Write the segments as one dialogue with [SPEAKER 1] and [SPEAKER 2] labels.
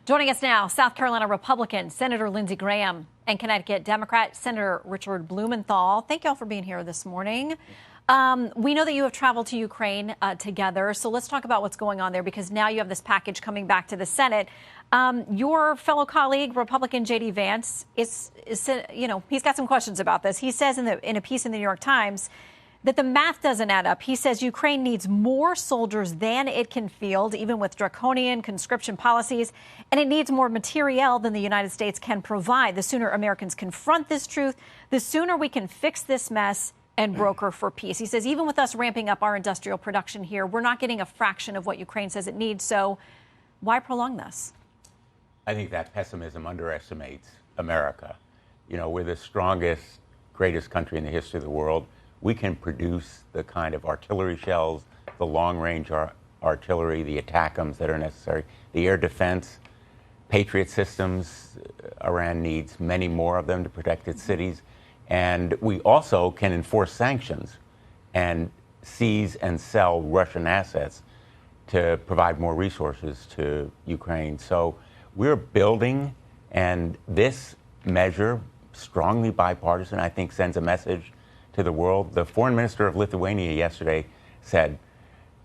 [SPEAKER 1] Joining us now, South Carolina Republican Senator Lindsey Graham and Connecticut Democrat Senator Richard Blumenthal. Thank you all for being here this morning. We know that you have traveled to Ukraine together, so let's talk about what's going on there, because now you have this package coming back to the Senate. Your fellow colleague, Republican J.D. Vance, is he's got some questions about this. He says in a piece in the New York Times that the math doesn't add up. He says Ukraine needs more soldiers than it can field, even with draconian conscription policies, and it needs more materiel than the United States can provide. The sooner Americans confront this truth, the sooner we can fix this mess and broker for peace. He says even with us ramping up our industrial production here, we're not getting a fraction of what Ukraine says it needs. So why prolong this?
[SPEAKER 2] I think that pessimism underestimates America. You know, we're the strongest, greatest country in the history of the world. We can produce the kind of artillery shells, the long-range artillery, the ATACMs that are necessary, the air defense, Patriot systems. Iran needs many more of them to protect its cities. And we also can enforce sanctions and seize and sell Russian assets to provide more resources to Ukraine. So we're building, and this measure, strongly bipartisan, I think sends a message to the world. The foreign minister of Lithuania yesterday said,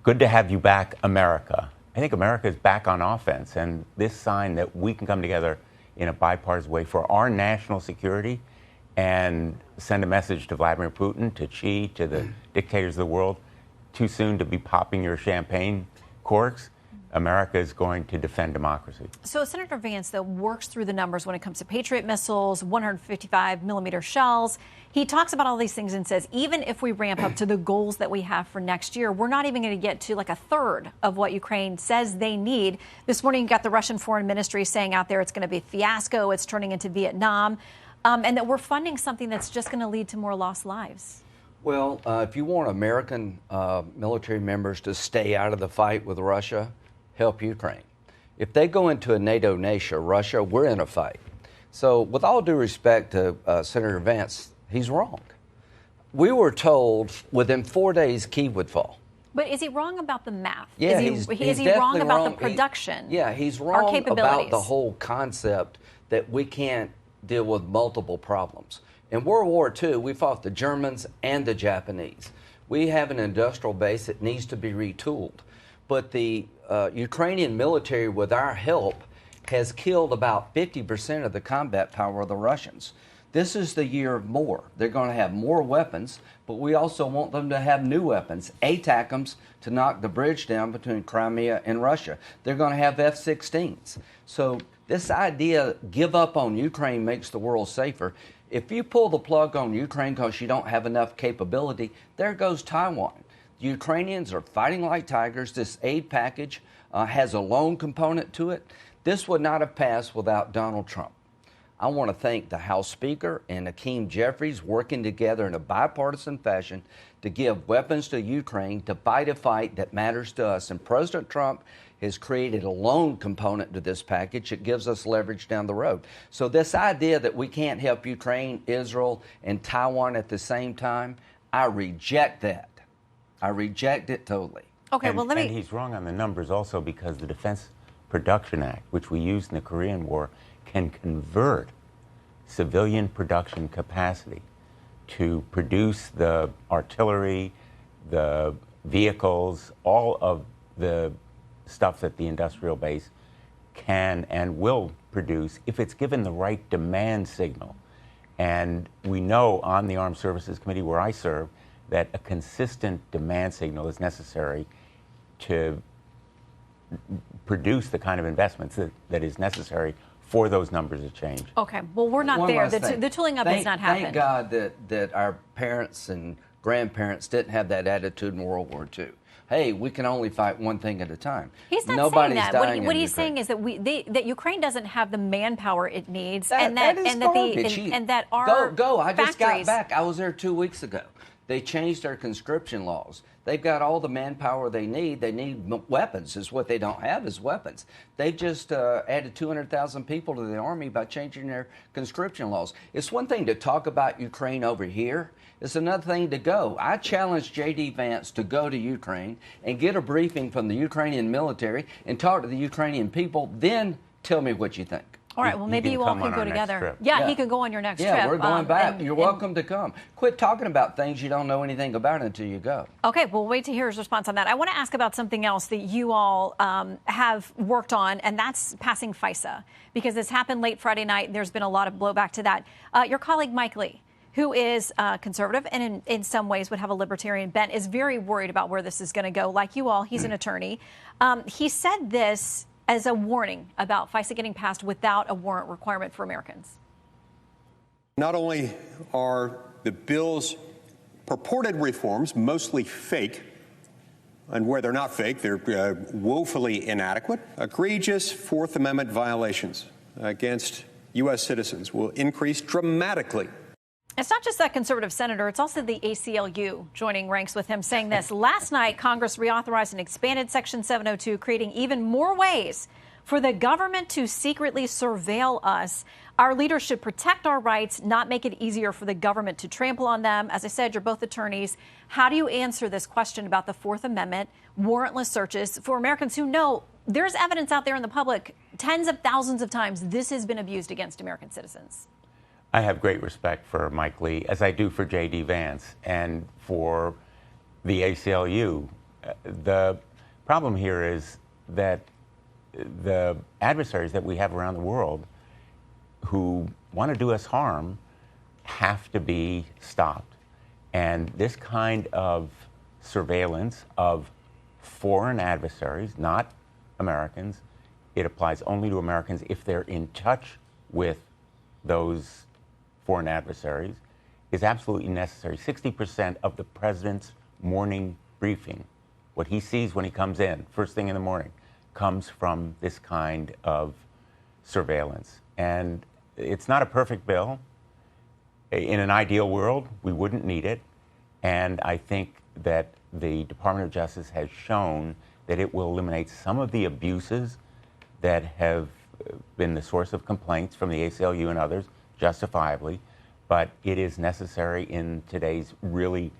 [SPEAKER 2] "Good to have you back, America." I think America is back on offense, and this sign that we can come together in a bipartisan way for our national security and send a message to Vladimir Putin, to Xi, to the dictators of the world. Too soon to be popping your champagne corks. America is going to defend democracy.
[SPEAKER 1] So Senator Vance, though, works through the numbers when it comes to Patriot missiles, 155 millimeter shells. He talks about all these things and says, even if we ramp up to the goals that we have for next year, we're not even going to get to like a third of what Ukraine says they need. This morning, you got the Russian Foreign Ministry saying out there it's going to be a fiasco, it's turning into Vietnam, and that we're funding something that's just going to lead to more lost lives.
[SPEAKER 3] Well, if you want American military members to stay out of the fight with Russia, help Ukraine. If they go into a NATO nation, Russia, we're in a fight. So with all due respect to Senator Vance, he's wrong. We were told within 4 days Kyiv would fall.
[SPEAKER 1] But is he wrong about the math?
[SPEAKER 3] Yeah,
[SPEAKER 1] is he wrong about the production?
[SPEAKER 3] He's wrong about the whole concept that we can't deal with multiple problems. In World War II, we fought the Germans and the Japanese. We have an industrial base that needs to be retooled. But the Ukrainian military, with our help, has killed about 50% of the combat power of the Russians. This is the year of more. They're going to have more weapons, but we also want them to have new weapons, ATACMs, to knock the bridge down between Crimea and Russia. They're going to have F-16s. So this idea, give up on Ukraine makes the world safer. If you pull the plug on Ukraine because you don't have enough capability, there goes Taiwan. The Ukrainians are fighting like tigers. This aid package has a loan component to it. This would not have passed without Donald Trump. I want to thank the House Speaker and Hakeem Jeffries working together in a bipartisan fashion to give weapons to Ukraine to fight a fight that matters to us. And President Trump has created a loan component to this package that gives us leverage down the road. So this idea that we can't help Ukraine, Israel, and Taiwan at the same time, I reject that. I reject it totally.
[SPEAKER 1] Okay,
[SPEAKER 2] And he's wrong on the numbers also, because the Defense Production Act, which we used in the Korean War, can convert civilian production capacity to produce the artillery, the vehicles, all of the stuff that the industrial base can and will produce if it's given the right demand signal. And we know on the Armed Services Committee, where I serve, that a consistent demand signal is necessary to produce the kind of investments that is necessary for those numbers to change.
[SPEAKER 1] Okay, well, we're not there. The tooling up has not happened.
[SPEAKER 3] Thank God that our parents and grandparents didn't have that attitude in World War II. Hey, we can only fight one thing at a time.
[SPEAKER 1] He's not saying that. What he's saying is that that Ukraine doesn't have the manpower it needs,
[SPEAKER 3] that
[SPEAKER 1] our
[SPEAKER 3] go. I just
[SPEAKER 1] factories...
[SPEAKER 3] got back. I was there 2 weeks ago. They changed their conscription laws. They've got all the manpower they need. They need weapons. Is what they don't have is weapons. They've just added 200,000 people to the Army by changing their conscription laws. It's one thing to talk about Ukraine over here. It's another thing to go. I challenge J.D. Vance to go to Ukraine and get a briefing from the Ukrainian military and talk to the Ukrainian people, then Tell me what you think.
[SPEAKER 1] All right, well, maybe you all can go together. Yeah, he could go on your next trip.
[SPEAKER 3] Yeah, we're going back. You're welcome to come. Quit talking about things you don't know anything about until you go.
[SPEAKER 1] Okay, we'll wait to hear his response on that. I want to ask about something else that you all have worked on, and that's passing FISA, because this happened late Friday night. There's been a lot of blowback to that. Your colleague, Mike Lee, who is conservative and in some ways would have a libertarian bent, is very worried about where this is going to go. Like you all, he's an attorney. He said this as a warning about FISA getting passed without a warrant requirement for Americans.
[SPEAKER 4] Not only are the bill's purported reforms mostly fake, and where they're not fake, they're woefully inadequate, egregious Fourth Amendment violations against U.S. citizens will increase dramatically.
[SPEAKER 1] It's not just that conservative senator, it's also the ACLU joining ranks with him, saying this. Last night, Congress reauthorized and expanded Section 702, creating even more ways for the government to secretly surveil us. Our leaders should protect our rights, not make it easier for the government to trample on them. As I said, you're both attorneys. How do you answer this question about the Fourth Amendment, warrantless searches for Americans who know there's evidence out there in the public tens of thousands of times this has been abused against American citizens?
[SPEAKER 2] I have great respect for Mike Lee, as I do for J.D. Vance and for the ACLU. The problem here is that the adversaries that we have around the world who want to do us harm have to be stopped. And this kind of surveillance of foreign adversaries, not Americans, it applies only to Americans if they're in touch with those foreign adversaries, is absolutely necessary. 60% of the president's morning briefing, what he sees when he comes in, first thing in the morning, comes from this kind of surveillance. And it's not a perfect bill. In an ideal world, we wouldn't need it. And I think that the Department of Justice has shown that it will eliminate some of the abuses that have been the source of complaints from the ACLU and others, justifiably, but it is necessary in today's really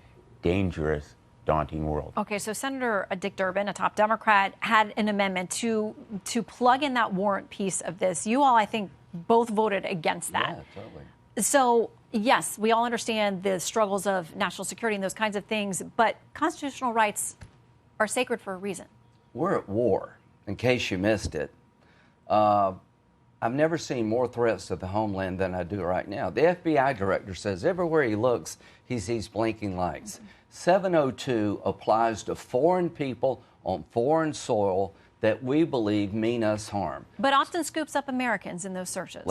[SPEAKER 2] dangerous, daunting world.
[SPEAKER 1] Okay, so Senator Dick Durbin, a top Democrat, had an amendment to plug in that warrant piece of this. You all, I think, both voted against that.
[SPEAKER 3] Yeah, totally.
[SPEAKER 1] So, yes, we all understand the struggles of national security and those kinds of things, but constitutional rights are sacred for a reason.
[SPEAKER 3] We're at war, in case you missed it. I've never seen more threats to the homeland than I do right now. The FBI director says everywhere he looks, he sees blinking lights. 702 applies to foreign people on foreign soil that we believe mean us harm.
[SPEAKER 1] But often scoops up Americans in those searches.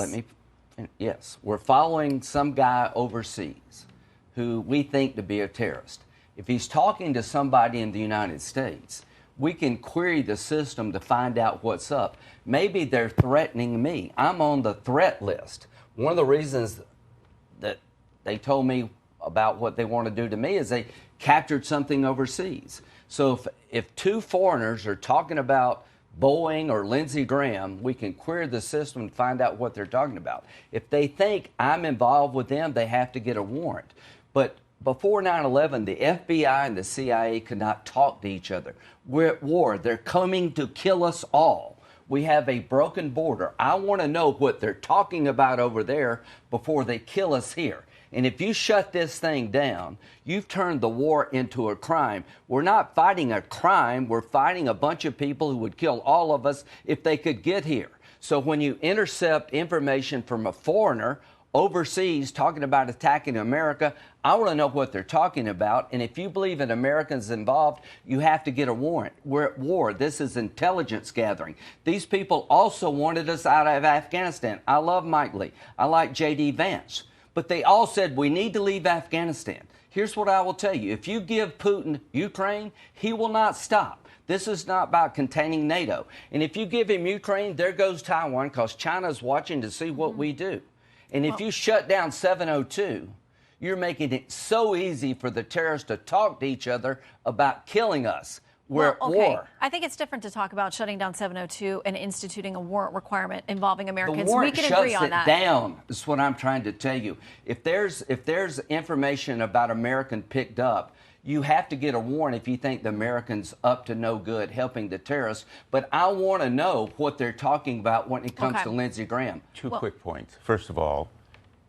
[SPEAKER 3] Yes, we're following some guy overseas who we think to be a terrorist. If he's talking to somebody in the United States, we can query the system to find out what's up. Maybe they're threatening me. I'm on the threat list. One of the reasons that they told me about what they want to do to me is they captured something overseas. So if two foreigners are talking about Boeing or Lindsey Graham, we can query the system and find out what they're talking about. If they think I'm involved with them, they have to get a warrant. But before 9/11, the FBI and the CIA could not talk to each other. We're at war. They're coming to kill us all. We have a broken border. I want to know what they're talking about over there before they kill us here. And if you shut this thing down, you've turned the war into a crime. We're not fighting a crime. We're fighting a bunch of people who would kill all of us if they could get here. So when you intercept information from a foreigner overseas talking about attacking America, I want to know what they're talking about. And if you believe in Americans involved, you have to get a warrant. We're at war. This is intelligence gathering. These people also wanted us out of Afghanistan. I love Mike Lee. I like J.D. Vance. But they all said we need to leave Afghanistan. Here's what I will tell you. If you give Putin Ukraine, he will not stop. This is not about containing NATO. And if you give him Ukraine, there goes Taiwan, because China's watching to see what we do. And if you shut down 702, you're making it so easy for the terrorists to talk to each other about killing us. We're at war.
[SPEAKER 1] I think it's different to talk about shutting down 702 and instituting a warrant requirement involving Americans.
[SPEAKER 3] The warrant
[SPEAKER 1] we can agree on that.
[SPEAKER 3] shuts it down, is what I'm trying to tell you. If there's information about American picked up, You have to get a warrant if you think the Americans up to no good helping the terrorists. But I want to know what they're talking about when it comes to Lindsey Graham.
[SPEAKER 2] Two quick points. First of all,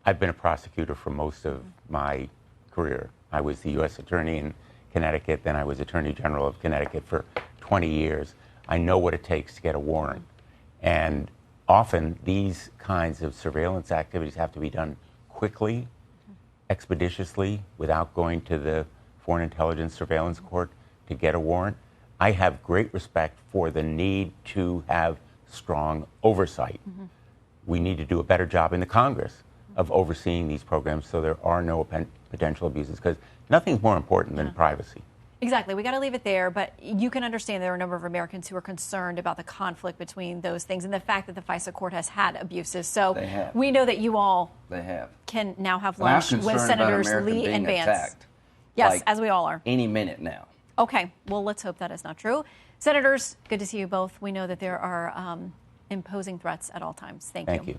[SPEAKER 2] I've been a prosecutor for most of my career. I was the U.S. Attorney in Connecticut, then I was Attorney General of Connecticut for 20 years. I know what it takes to get a warrant. And often these kinds of surveillance activities have to be done quickly, expeditiously, without going to the Foreign Intelligence Surveillance Court to get a warrant. I have great respect for the need to have strong oversight. We need to do a better job in the Congress of overseeing these programs so there are no potential abuses, because nothing's more important than privacy.
[SPEAKER 1] Exactly. We got to leave it there, but you can understand there are a number of Americans who are concerned about the conflict between those things and the fact that the FISA court has had abuses. So we know that you all can now have lunch with Senators Lee and Vance.
[SPEAKER 3] Attacked,
[SPEAKER 1] yes, as we all are.
[SPEAKER 3] Any minute now.
[SPEAKER 1] Okay. Well, let's hope that is not true. Senators, good to see you both. We know that there are imposing threats at all times. Thank you.